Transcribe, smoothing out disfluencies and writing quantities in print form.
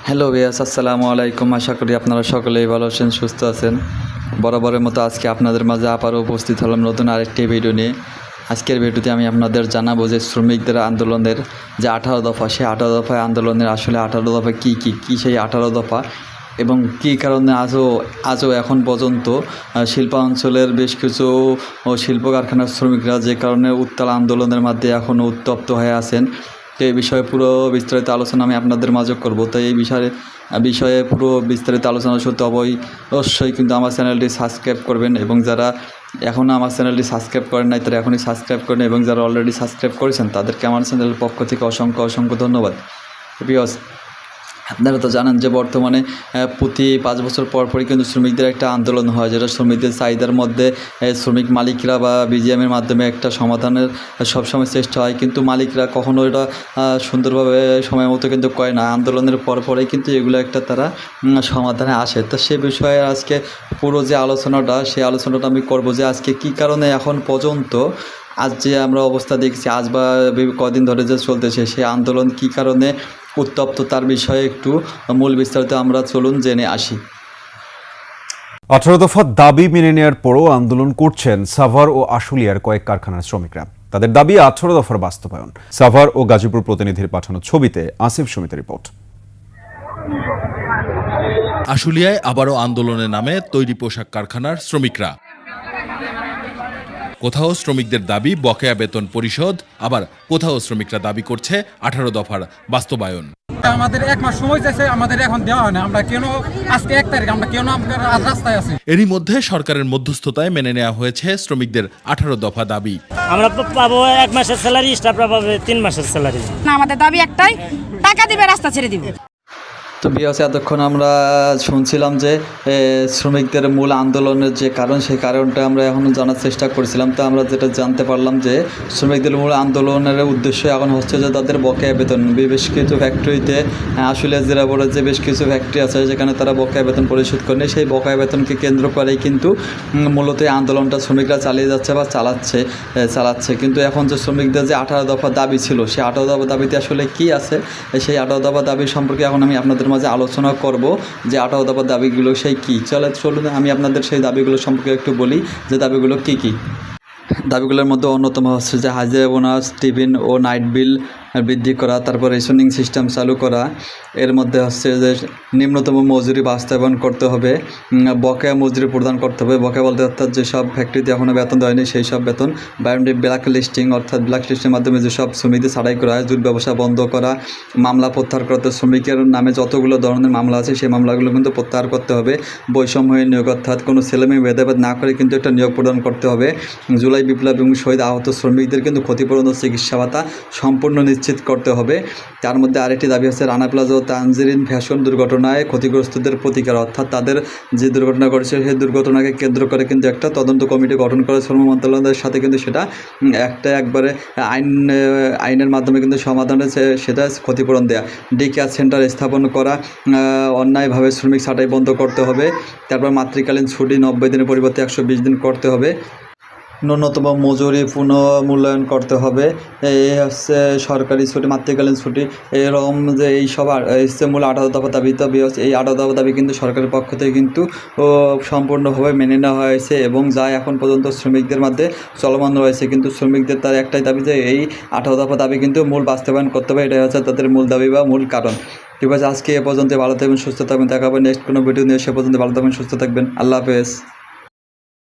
Hello viewers, আসসালামু আলাইকুম। আশা করি আপনারা সকলেই ভালো আছেন, সুস্থ আছেন। বরাবরের মতো আজকে আপনাদের মাঝে আবারও উপস্থিত হলাম নতুন আরেকটি ভিডিও নিয়ে। আজকের ভিডিওতে আমি আপনাদের জানাবো যে শ্রমিকদের আন্দোলনের যে 18 দফা, সেই 18 দফায় আন্দোলনের আসলে 18 দফা কী সেই 18 দফা এবং কী কারণে আজও এখন পর্যন্ত শিল্পাঞ্চলের বেশ কিছু শিল্প কারখানার শ্রমিকরা যে কারণে উত্তাল আন্দোলনের মধ্যে এখনও উত্তপ্ত হয়ে আছেন। তো এই বিষয়ে পুরো বিস্তারিত আলোচনা আমি আপনাদের মাঝে করব। তো এই বিষয়ে পুরো বিস্তারিত আলোচনা শুনতে অবশ্যই কিন্তু আমার চ্যানেলটি সাবস্ক্রাইব করবেন, এবং যারা এখনও আমার চ্যানেলটি সাবস্ক্রাইব করেন নাই তারা এখনই সাবস্ক্রাইব করেন, এবং যারা অলরেডি সাবস্ক্রাইব করেছেন তাদেরকে আমার চ্যানেলের পক্ষ থেকে অসংখ্য ধন্যবাদ। বিকজ আপনারা তো জানেন যে বর্তমানে প্রতি 5 বছর পরই কিন্তু শ্রমিকদের একটা আন্দোলন হয়, যেটা শ্রমিকদের চাহিদার মধ্যে শ্রমিক মালিকরা বা বিজিএমের মাধ্যমে একটা সমাধানের সবসময় চেষ্টা হয়, কিন্তু মালিকরা কখনো এটা সুন্দরভাবে সময় মতো কিন্তু করে না। আন্দোলনের পরেই কিন্তু এগুলো একটা তারা সমাধানে আসে। তো সে বিষয়ে আজকে পুরো যে আলোচনাটা, সেই আলোচনাটা আমি করব যে আজকে কী কারণে এখন পর্যন্ত আজ যে আমরা অবস্থা দেখছি, আজ বা কদিন ধরে যে চলতেছে, সেই আন্দোলন কী কারণে উত্তপ্ত তার বিষয়ে একটু মূল বিস্তারিত আমরা চলুন জেনে আসি। 18 দফা দাবি মেনে নেওয়ার পরও আন্দোলন করছেন সাভার ও আশুলিয়ার কয়েক কারখানার শ্রমিকরা। তাদের দাবি 18 দফার বাস্তবায়ন। সাভার ও গাজীপুর প্রতিনিধির পাঠানো ছবিতে আসিফ সুমিতের রিপোর্ট। আশুলিয়ায় আবারও আন্দোলনের নামে তৈরি পোশাক কারখানার শ্রমিকরা। কোথাও শ্রমিকদের দাবি বকেয়া বেতন পরিশোধ, আবার কোথাও শ্রমিকরা দাবি করছে 18 দফার বাস্তবায়ন। আমাদের 1 মাস সময় চাইছে, আমাদের এখন দেওয়া হয় না। আমরা কেন আজকে 1 তারিখ, আমরা কেন আজ রাস্তায় আছি? এরই মধ্যে সরকারের মধ্যস্থতায় মেনে নেওয়া হয়েছে শ্রমিকদের 18 দফা দাবি। আমরা পাবো 1 মাসের স্যালারি, স্টাফরা পাবে 3 মাসের স্যালারি। না, আমাদের দাবি একটাই, টাকা দিবে, রাস্তা ছেড়ে দিব। তো বিয়াস, এতক্ষণ আমরা শুনছিলাম যে শ্রমিকদের মূল আন্দোলনের যে কারণ, সেই কারণটা আমরা এখনও জানার চেষ্টা করছিলাম। তো আমরা যেটা জানতে পারলাম যে শ্রমিকদের মূল আন্দোলনের উদ্দেশ্য এখন হচ্ছে যে তাদের বকেয়া বেতন। বেশ কিছু ফ্যাক্টরিতে আশুলিয়া জেলা বোর্ডের যে বেশ কিছু ফ্যাক্টরি আছে যেখানে তারা বকেয়া বেতন পরিশোধ করেনি, সেই বকেয়া বেতনকে কেন্দ্র করেই কিন্তু মূলত এই আন্দোলনটা শ্রমিকরা চালিয়ে যাচ্ছে বা চালাচ্ছে। কিন্তু এখন যে শ্রমিকদের যে 18 দফা দাবি ছিল, সেই 18 দফা দাবিতে আসলে কী আছে, সেই 18 দফা দাবি সম্পর্কে এখন আমি আপনাদের মাঝে আলোচনা করব যে 18 দফা দাবিগুলো সেই কী। চলুন আমি আপনাদের সেই দাবিগুলো সম্পর্কে একটু বলি যে দাবিগুলো কী। দাবিগুলোর মধ্যে অন্যতম হচ্ছে যে হাজিরা বোনাস, টিফিন ও নাইট বিল বৃদ্ধি করা, তারপর রেশনিং সিস্টেম চালু করা। এর মধ্যে হচ্ছে যে নিম্নতম মজুরি বাস্তবায়ন করতে হবে, বকেয়া মজুরি প্রদান করতে হবে। বকেয়া বলতে অর্থাৎ যেসব ফ্যাক্টরিতে এখনও বেতন দেওয়া হয়নি সেই সব বেতন। ব্ল্যাক লিস্টিং, অর্থাৎ ব্ল্যাক লিস্টের মাধ্যমে যেসব শ্রমিকদের ছাঁটাই করা হয়, জুট ব্যবসা বন্ধ করা, মামলা প্রত্যাহার করতে, শ্রমিকের নামে যতগুলো ধরনের মামলা আছে সেই মামলাগুলো কিন্তু প্রত্যাহার করতে হবে। বৈষম্যহীন নিয়োগ, অর্থাৎ কোনো ছেলেমেয়ে ভেদাভেদ না করে কিন্তু একটা নিয়োগ প্রদান করতে হবে। জুলাই বিপ্লব এবং শহীদ আহত শ্রমিকদের কিন্তু ক্ষতিপূরণ ও চিকিৎসা ভাতা সম্পূর্ণ নিশ্চিত করতে হবে। তার মধ্যে আরেকটি দাবি হচ্ছে রানা প্লাজা ও তানজিরিন ফ্যাশন দুর্ঘটনায় ক্ষতিগ্রস্তদের প্রতিকার, অর্থাৎ তাদের যে দুর্ঘটনা ঘটেছে সেই দুর্ঘটনাকে কেন্দ্র করে কিন্তু একটা তদন্ত কমিটি গঠন করে শ্রম মন্ত্রণালয়ের সাথে কিন্তু সেটা একবারে আইনের মাধ্যমে কিন্তু সমাধানে সেটা ক্ষতিপূরণ দেয়া। ডে কেয়ার সেন্টার স্থাপন করা, অন্যায়ভাবে শ্রমিক ছাঁটাই বন্ধ করতে হবে। তারপর মাতৃকালীন ছুটি 90 দিনের পরিবর্তে 120 দিন করতে হবে। ন্যূনতম মজুরি পুনঃমূল্যায়ন করতে হবে। এই হচ্ছে সরকারি ছুটি, মাতৃকালীন ছুটি, এরকম যে এই সব হচ্ছে মূল 18 দফা দাবি। তবে এই 18 দফা দাবি কিন্তু সরকারের পক্ষ থেকে কিন্তু সম্পূর্ণভাবে মেনে নেওয়া হয়েছে এবং যা এখন পর্যন্ত শ্রমিকদের মধ্যে চলমান রয়েছে। কিন্তু শ্রমিকদের তার একটাই দাবি যে এই 18 দফা দাবি কিন্তু মূল বাস্তবায়ন করতে হবে। এটাই হচ্ছে তাদের মূল দাবি বা মূল কারণ। ঠিক আছে, আজকে এ পর্যন্ত। ভালো থাকবেন, সুস্থ থাকবেন। দেখা হবে নেক্সট কোনো ভিডিও নিয়ে। সে পর্যন্ত ভালো থাকবেন, সুস্থ থাকবেন। আল্লাহ হাফেজ।